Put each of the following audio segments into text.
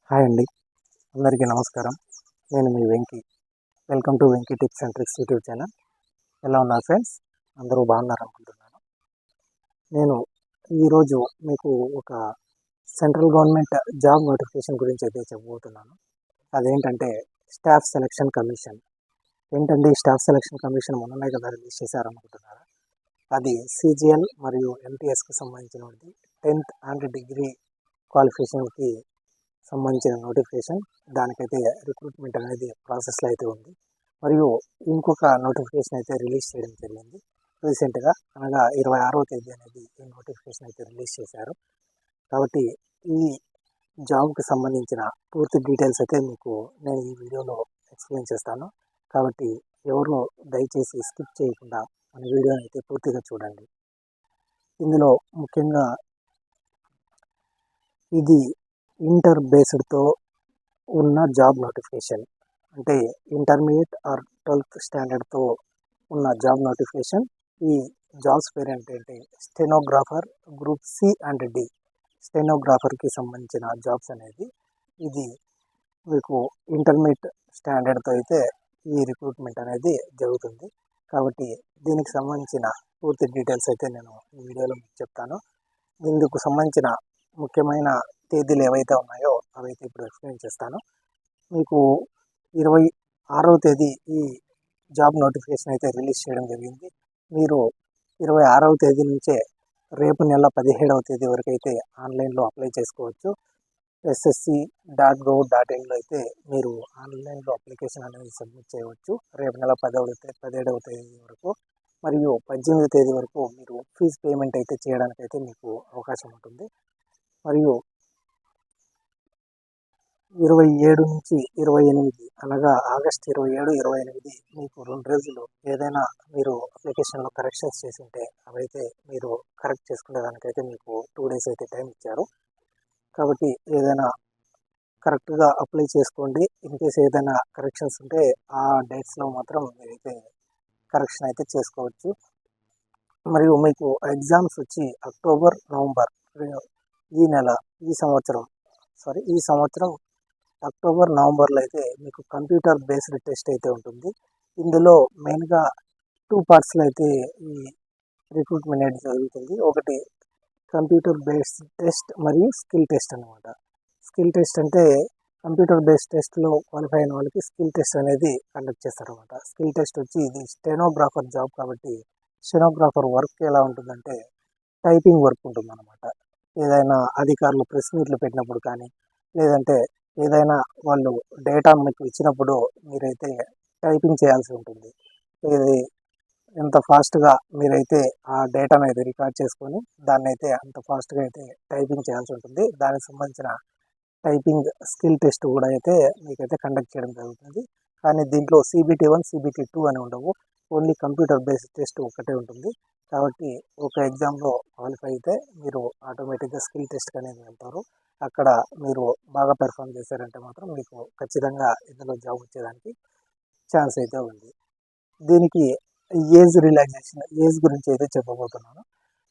Hi అండి, అందరికీ నమస్కారం. నేను మీ Venky. Welcome to Venky tips and tricks YouTube channel. ఎలా ఉన్నారు ఫ్రెండ్స్? అందరూ బాగున్నారు అనుకుంటున్నాను. నేను ఈరోజు మీకు ఒక సెంట్రల్ గవర్నమెంట్ జాబ్ నోటిఫికేషన్ గురించి అయితే చెప్పబోతున్నాను. అదేంటంటే స్టాఫ్ సెలక్షన్ కమిషన్. ఏంటండి స్టాఫ్ సెలక్షన్ కమిషన్ మొన్ననే కదా రిలీజ్ చేశారనుకుంటున్నారా? అది సిజిఎల్ మరియు ఎంటీఎస్కి సంబంధించినది 10th అండ్ డిగ్రీ క్వాలిఫికేషన్కి సంబంధించిన నోటిఫికేషన్. దానికైతే రిక్రూట్మెంట్ అనేది ప్రాసెస్లో అయితే ఉంది. మరియు ఇంకొక నోటిఫికేషన్ అయితే రిలీజ్ చేయడం జరిగింది రీసెంట్గా, అనగా 26వ తేదీ అనేది ఈ నోటిఫికేషన్ అయితే రిలీజ్ చేశారు. కాబట్టి ఈ జాబ్కి సంబంధించిన పూర్తి డీటెయిల్స్ అయితే మీకు నేను ఈ వీడియోలో ఎక్స్ప్లెయిన్ చేస్తాను. కాబట్టి ఎవరు దయచేసి స్కిప్ చేయకుండా మన వీడియోని అయితే పూర్తిగా చూడండి. ఇందులో ముఖ్యంగా ఇది ఇంటర్ బేస్డ్తో ఉన్న జాబ్ నోటిఫికేషన్, అంటే ఇంటర్మీడియట్ ఆర్ 12th స్టాండర్డ్తో ఉన్న జాబ్ నోటిఫికేషన్. ఈ జాబ్స్ పేరు ఏంటంటే stenographer group C and D. స్టెనోగ్రాఫర్కి సంబంధించిన జాబ్స్ అనేది ఇది మీకు ఇంటర్మీడియట్ స్టాండర్డ్తో అయితే ఈ రిక్రూట్మెంట్ అనేది జరుగుతుంది. కాబట్టి దీనికి సంబంధించిన పూర్తి డీటెయిల్స్ అయితే నేను ఈ వీడియోలో మీకు చెప్తాను. ఇందుకు సంబంధించిన ముఖ్యమైన తేదీలు ఏవైతే ఉన్నాయో అవైతే ఇప్పుడు ఎక్స్ప్లెయిన్ చేస్తాను. మీకు 26వ తేదీ ఈ జాబ్ నోటిఫికేషన్ అయితే రిలీజ్ చేయడం జరిగింది. మీరు 26వ తేదీ నుంచే రేపు నెల 17వ తేదీ వరకు అయితే ఆన్లైన్లో అప్లై చేసుకోవచ్చు. ssc.gov.inలో అయితే మీరు ఆన్లైన్లో అప్లికేషన్ అనేది సబ్మిట్ చేయవచ్చు రేపు నెల 17వ తేదీ వరకు. మరియు 18వ తేదీ వరకు మీరు ఫీజు పేమెంట్ అయితే చేయడానికైతే మీకు అవకాశం ఉంటుంది. మరియు 27 నుంచి 28, అనగా ఆగస్టు 27, 28 మీకు 2 రోజులు ఏదైనా మీరు అప్లికేషన్లో కరెక్షన్స్ చేసి ఉంటే అవైతే మీరు కరెక్ట్ చేసుకునేదానికైతే మీకు 2 డేస్ అయితే టైం ఇచ్చారు. కాబట్టి ఏదైనా కరెక్ట్గా అప్లై చేసుకోండి. ఇన్కేస్ ఏదైనా కరెక్షన్స్ ఉంటే ఆ డేట్స్లో మాత్రం మీరైతే కరెక్షన్ అయితే చేసుకోవచ్చు. మరియు మీకు ఎగ్జామ్స్ వచ్చి అక్టోబర్, నవంబర్ ఈ సంవత్సరం అక్టోబర్, నవంబర్లో అయితే మీకు కంప్యూటర్ బేస్డ్ టెస్ట్ అయితే ఉంటుంది. ఇందులో మెయిన్గా 2 పార్ట్స్లో అయితే ఈ రిక్రూట్మెంట్ అనేది జరుగుతుంది. ఒకటి కంప్యూటర్ బేస్డ్ టెస్ట్ మరియు స్కిల్ టెస్ట్ అనమాట. స్కిల్ టెస్ట్ అంటే కంప్యూటర్ బేస్డ్ టెస్ట్లో క్వాలిఫై అయిన వాళ్ళకి స్కిల్ టెస్ట్ అనేది కండక్ట్ చేస్తారనమాట. స్కిల్ టెస్ట్ వచ్చి ఇది స్టెనోగ్రాఫర్ జాబ్ కాబట్టి స్టెనోగ్రాఫర్ వర్క్ ఎలా ఉంటుందంటే టైపింగ్ వర్క్ ఉంటుందన్నమాట. ఏదైనా అధికారులు ప్రెస్ మీట్లు పెట్టినప్పుడు కానీ, లేదంటే ఏదైనా వాళ్ళు డేటా మీకు ఇచ్చినప్పుడు మీరైతే టైపింగ్ చేయాల్సి ఉంటుంది. ఇది ఎంత ఫాస్ట్గా మీరైతే ఆ డేటాను అయితే రికార్డ్ చేసుకొని దాన్ని అయితే అంత ఫాస్ట్గా అయితే టైపింగ్ చేయాల్సి ఉంటుంది. దానికి సంబంధించిన టైపింగ్ స్కిల్ టెస్ట్ కూడా అయితే మీకైతే కండక్ట్ చేయడం జరుగుతుంది. కానీ దీంట్లో CBT1, CBT2 అని ఉండవు. ఓన్లీ కంప్యూటర్ బేస్డ్ టెస్ట్ ఒకటే ఉంటుంది. కాబట్టి ఒక ఎగ్జామ్లో క్వాలిఫై అయితే మీరు ఆటోమేటిక్గా స్కిల్ టెస్ట్కి అనేది వెళ్తారు. అక్కడ మీరు బాగా పెర్ఫామ్ చేశారంటే మాత్రం మీకు ఖచ్చితంగా ఇందులో జాబ్ వచ్చేదానికి ఛాన్స్ అయితే ఉంది. దీనికి ఏజ్ గురించి అయితే చెప్పబోతున్నాను.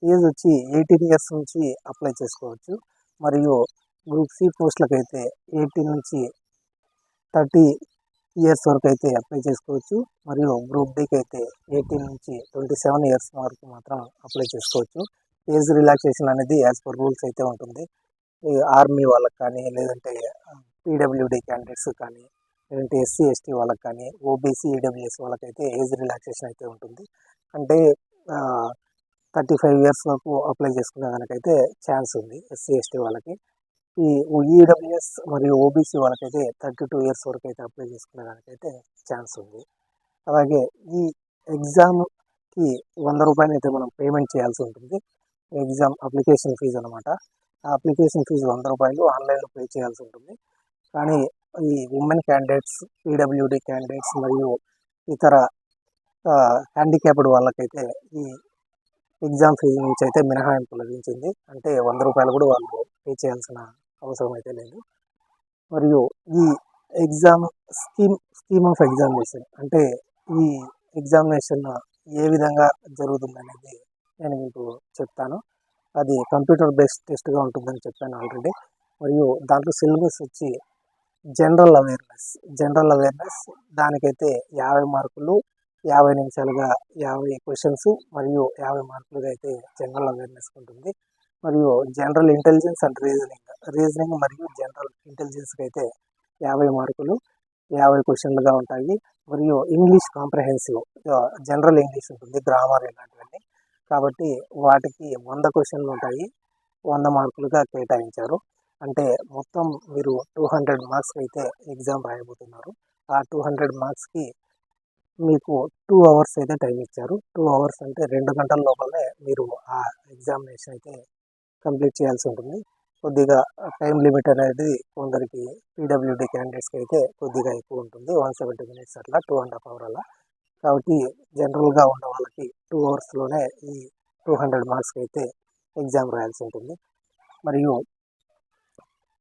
ఏజ్ వచ్చి 18 ఇయర్స్ నుంచి అప్లై చేసుకోవచ్చు. మరియు గ్రూప్ సి పోస్టులకు అయితే 18 నుంచి 30 ఇయర్స్ వరకు అయితే అప్లై చేసుకోవచ్చు. మరియు గ్రూప్ డికి అయితే 18 నుంచి 27 ఇయర్స్ వరకు మాత్రం అప్లై చేసుకోవచ్చు. ఏజ్ రిలాక్సేషన్ అనేది యాజ్ పర్ రూల్స్ అయితే ఉంటుంది. ఈ ఆర్మీ వాళ్ళకి కానీ, లేదంటే పీడబ్ల్యూడి క్యాండిడేట్స్ కానీ, లేదంటే SC/ST వాళ్ళకి కానీ, ఓబీసీ ఈడబ్ల్యూఎస్ వాళ్ళకైతే ఏజ్ రిలాక్సేషన్ అయితే ఉంటుంది. అంటే 35 ఇయర్స్ వరకు అప్లై చేసుకునే దానికైతే ఛాన్స్ ఉంది SC/ST వాళ్ళకి. ఈ ఈడబ్ల్యూఎస్ మరియు ఓబీసీ వాళ్ళకైతే 32 ఇయర్స్ వరకు అయితే అప్లై చేసుకునే దానికైతే ఛాన్స్ ఉంది. అలాగే ఈ ఎగ్జామ్కి 100 రూపాయలు అయితే మనం పేమెంట్ చేయాల్సి ఉంటుంది. ఎగ్జామ్ అప్లికేషన్ ఫీజు అనమాట. ఆ అప్లికేషన్ ఫీజు 100 రూపాయలు ఆన్లైన్లో పే చేయాల్సి ఉంటుంది. కానీ ఈ ఉమెన్ క్యాండిడేట్స్, పీడబ్ల్యూడి క్యాండిడేట్స్ మరియు ఇతర హ్యాండిక్యాప్డ్ వాళ్ళకైతే ఈ ఎగ్జామ్ ఫీజు నుంచి అయితే మినహాయింపు లభించింది. అంటే 100 రూపాయలు కూడా వాళ్ళు పే చేయాల్సిన అవసరం అయితే లేదు. మరియు ఈ ఎగ్జామ్ స్కీమ్ ఆఫ్ ఎగ్జామినేషన్, అంటే ఈ ఎగ్జామినేషన్ ఏ విధంగా జరుగుతుంది అనేది నేను మీకు చెప్తాను. అది కంప్యూటర్ బేస్డ్ టెస్ట్గా ఉంటుందని చెప్పాను ఆల్రెడీ. మరియు దాంట్లో సిలబస్ వచ్చి జనరల్ అవేర్నెస్ దానికైతే 50 మార్కులు, 50 నిమిషాలుగా 50 క్వశ్చన్స్ మరియు 50 మార్కులుగా అయితే జనరల్ అవేర్నెస్ ఉంటుంది. మరియు జనరల్ ఇంటెలిజెన్స్ అండ్ రీజనింగ్ మరియు జనరల్ ఇంటెలిజెన్స్కి అయితే 50 మార్కులు, 50 క్వశ్చన్లుగా ఉంటాయి. మరియు ఇంగ్లీష్ కాంప్రహెన్సివ్, జనరల్ ఇంగ్లీష్ ఉంటుంది, గ్రామర్ ఇలాంటివన్నీ. కాబట్టి వాటికి 100 క్వశ్చన్లు ఉంటాయి, 100 మార్కులుగా కేటాయించారు. అంటే మొత్తం మీరు 200 మార్క్స్ అయితే ఎగ్జామ్ రాయబోతున్నారు. ఆ 200 మార్క్స్కి మీకు 2 అవర్స్ అయితే టైం ఇచ్చారు. 2 అవర్స్ అంటే 2 గంటల లోపలనే మీరు ఆ ఎగ్జామినేషన్ అయితే కంప్లీట్ చేయాల్సి ఉంటుంది. కొద్దిగా టైం లిమిట్ అనేది కొందరికి పీడబ్ల్యూడీ క్యాండిడేట్స్కి అయితే కొద్దిగా ఎక్కువ ఉంటుంది, 170 మినిట్స్ అట్లా, 2.5 అవర్ అలా. కాబట్టి జనరల్గా ఉన్న వాళ్ళకి 2 అవర్స్లోనే ఈ 200 మార్క్స్కి అయితే ఎగ్జామ్ రాయాల్సి ఉంటుంది. మరియు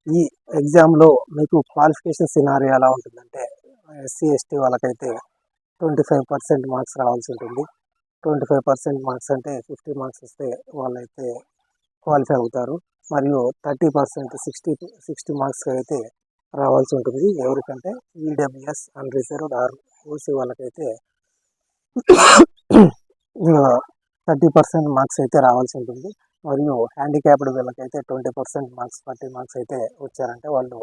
ఈ ఎగ్జామ్లో మీకు క్వాలిఫికేషన్ సినారియో ఎలా ఉంటుందంటే, ఎస్సీ ఎస్టీ వాళ్ళకైతే 25% మార్క్స్ రావాల్సి ఉంటుంది. 25% మార్క్స్ అంటే 50 మార్క్స్ వస్తే వాళ్ళైతే క్వాలిఫై అవుతారు. మరియు 30% 60 మార్క్స్ అయితే రావాల్సి ఉంటుంది. ఎవరికంటే ఈడబ్ల్యూఎస్ అన్రిజర్వ్డ్ ఆర్ ఓసీ వాళ్ళకైతే 30% మార్క్స్ అయితే రావాల్సి ఉంటుంది. మరియు హ్యాండిక్యాప్డ్ వీళ్ళకైతే 20% మార్క్స్, 40 మార్క్స్ అయితే వచ్చారంటే వాళ్ళు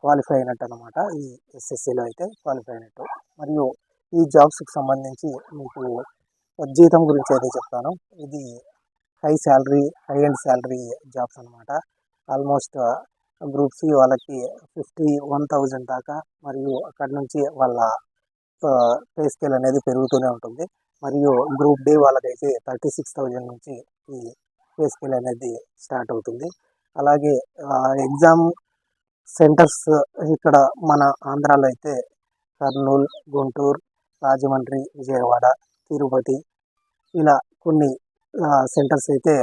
క్వాలిఫై అయినట్టు అనమాట. ఈ ఎస్ఎస్సిలో అయితే క్వాలిఫై అయినట్టు. మరియు ఈ జాబ్స్కి సంబంధించి మీకు జీతం గురించి అయితే చెప్తాను. ఇది హై అండ్ శాలరీ జాబ్స్ అనమాట. ఆల్మోస్ట్ గ్రూప్ సి వాళ్ళకి 51,000 దాకా, మరియు అక్కడ నుంచి వాళ్ళ పే స్కేల్ అనేది పెరుగుతూనే ఉంటుంది. మరియు గ్రూప్ డి వాళ్ళకైతే 36,000 నుంచి ఈ పే స్కేల్ అనేది స్టార్ట్ అవుతుంది. అలాగే ఎగ్జామ్ సెంటర్స్ ఇక్కడ మన ఆంధ్రాలో అయితే కర్నూలు, గుంటూరు, రాజమండ్రి, విజయవాడ, తిరుపతి ఇలా కొన్ని సెంటర్స్ అయితే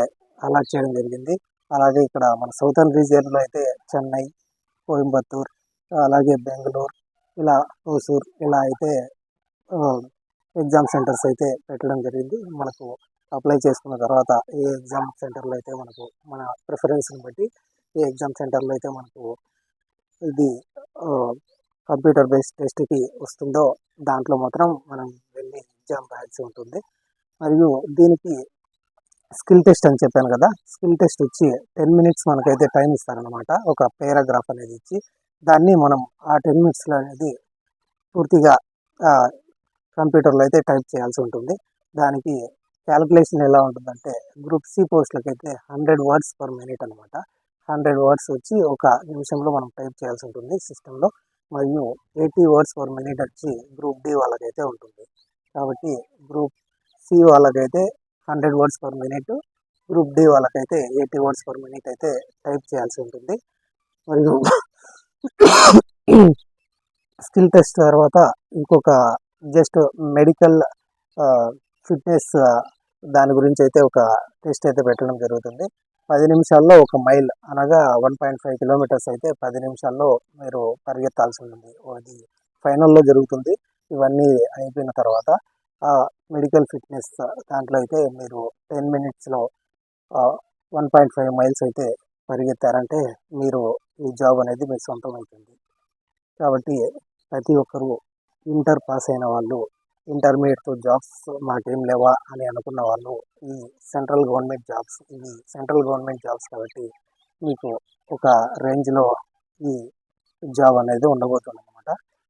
అలాట్ చేయడం జరిగింది. అలాగే ఇక్కడ మన సౌతర్న్ రీజియన్లో అయితే చెన్నై, కోయంబత్తూర్, అలాగే బెంగళూరు, ఇలా హోసూర్ ఇలా అయితే ఎగ్జామ్ సెంటర్స్ అయితే పెట్టడం జరిగింది. మనకు అప్లై చేసుకున్న తర్వాత ఏ ఎగ్జామ్ సెంటర్లో అయితే మనకు మన ప్రిఫరెన్స్ని బట్టి ఏ ఎగ్జామ్ సెంటర్లో అయితే మనకు ఇది కంప్యూటర్ బేస్డ్ టెస్ట్కి వస్తుందో దాంట్లో మాత్రం మనం వెళ్ళి ఎగ్జామ్ రాయాల్సి ఉంటుంది. మరియు దీనికి స్కిల్ టెస్ట్ అని చెప్పాను కదా, స్కిల్ టెస్ట్ వచ్చి 10 మినిట్స్ మనకైతే టైం ఇస్తారనమాట. ఒక పేరాగ్రాఫ్ అనేది ఇచ్చి దాన్ని మనం ఆ 10 మినిట్స్లో అనేది పూర్తిగా కంప్యూటర్లో అయితే టైప్ చేయాల్సి ఉంటుంది. దానికి క్యాలిక్యులేషన్ ఎలా ఉంటుందంటే, గ్రూప్ సి పోస్టులకి అయితే 100 వర్డ్స్ పర్ మినిట్ అనమాట. 100 వర్డ్స్ వచ్చి ఒక నిమిషంలో మనం టైప్ చేయాల్సి ఉంటుంది సిస్టంలో. మరియు 80 వర్డ్స్ పర్ మినిట్ వచ్చి గ్రూప్ డి వాళ్ళకైతే ఉంటుంది. కాబట్టి గ్రూప్ సి వాళ్ళకైతే 100 words per minute, group D వాళ్ళకైతే 80 వర్డ్స్ పర్ మినిట్ అయితే టైప్ చేయాల్సి ఉంటుంది. మరియు స్కిల్ టెస్ట్ తర్వాత ఇంకొక జస్ట్ మెడికల్ ఫిట్నెస్ దాని గురించి అయితే ఒక టెస్ట్ అయితే పెట్టడం జరుగుతుంది. 10 నిమిషాల్లో 1 మైల్ అనగా 1.5 కిలోమీటర్స్ అయితే 10 నిమిషాల్లో మీరు పరిగెత్తాల్సి ఉంటుంది. అది ఫైనల్లో జరుగుతుంది. ఇవన్నీ అయిపోయిన తర్వాత మెడికల్ ఫిట్నెస్ దాంట్లో అయితే మీరు 10 మినిట్స్లో 1.5 మైల్స్ అయితే పరిగెత్తారంటే మీరు ఈ జాబ్ అనేది మీకు సొంతం అవుతుంది. కాబట్టి ప్రతి ఒక్కరూ ఇంటర్ పాస్ అయిన వాళ్ళు, ఇంటర్మీడియట్తో జాబ్స్ మాకేం లేవా అని అనుకున్న వాళ్ళు, ఈ సెంట్రల్ గవర్నమెంట్ జాబ్స్, ఇవి సెంట్రల్ గవర్నమెంట్ జాబ్స్ కాబట్టి మీకు ఒక రేంజ్లో ఈ జాబ్ అనేది ఉండబోతుంది అనమాట.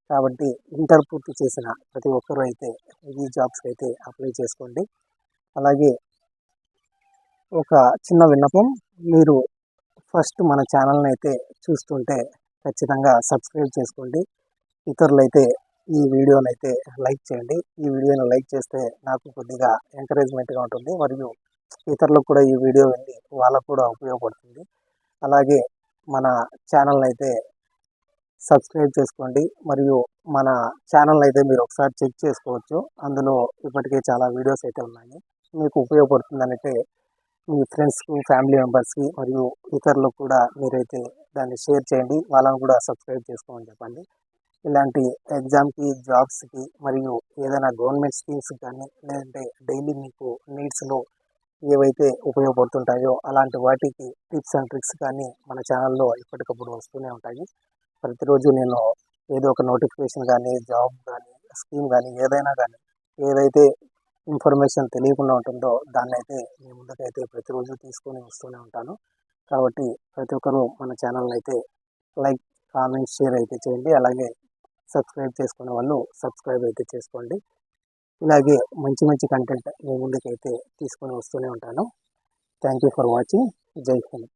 కాబట్టి ఇంటర్ పూర్తి చేసిన ప్రతి ఒక్కరూ అయితే ఈ జాబ్స్కి అయితే అప్లై చేసుకోండి. అలాగే ఒక చిన్న విన్నపం, మీరు ఫస్ట్ మన ఛానల్ని అయితే చూస్తుంటే ఖచ్చితంగా సబ్స్క్రైబ్ చేసుకోండి. ఇతరులైతే ఈ వీడియోని అయితే లైక్ చేయండి. ఈ వీడియోని లైక్ చేస్తే నాకు కొద్దిగా ఎంకరేజ్మెంట్గా ఉంటుంది. మరియు ఇతరులకు కూడా ఈ వీడియో వెళ్ళి వాళ్ళకు కూడా ఉపయోగపడుతుంది. అలాగే మన ఛానల్ని అయితే సబ్స్క్రైబ్ చేసుకోండి. మరియు మన ఛానల్ని అయితే మీరు ఒకసారి చెక్ చేసుకోవచ్చు. అందులో ఇప్పటికే చాలా వీడియోస్ అయితే ఉన్నాయి. మీకు ఉపయోగపడుతుందనంటే మీ ఫ్రెండ్స్కి, ఫ్యామిలీ మెంబర్స్కి మరియు ఇతరులకు కూడా మీరైతే దాన్ని షేర్ చేయండి. వాళ్ళని కూడా సబ్స్క్రైబ్ చేసుకోమని చెప్పండి. ఇలాంటి ఎగ్జామ్కి, జాబ్స్కి మరియు ఏదైనా గవర్నమెంట్ స్కీమ్స్ కానీ, లేదంటే డైలీ మీకు నీడ్స్లో ఏవైతే ఉపయోగపడుతుంటాయో అలాంటి వాటికి టిప్స్ అండ్ ట్రిక్స్ కానీ మన ఛానల్లో ఎప్పటికప్పుడు వస్తూనే ఉంటాయి. ప్రతిరోజు నేను ఏదో ఒక నోటిఫికేషన్ కానీ, జాబ్ కానీ, స్కీమ్ కానీ ఏదైనా కానీ ఏదైతే ఇన్ఫర్మేషన్ తెలియకుండా ఉంటుందో దాన్నైతే మీ ముందుకైతే ప్రతిరోజు తీసుకొని వస్తూనే ఉంటాను. కాబట్టి ప్రతి ఒక్కరూ మన ఛానల్ని అయితే లైక్, కామెంట్, షేర్ అయితే చేయండి. అలాగే సబ్స్క్రైబ్ చేసుకునే వాళ్ళు సబ్స్క్రైబ్ అయితే చేసుకోండి. ఇలాగే మంచి మంచి కంటెంట్ మీ ముందుకైతే తీసుకొని వస్తూనే ఉంటాను. Thank you for watching. జై హింద్.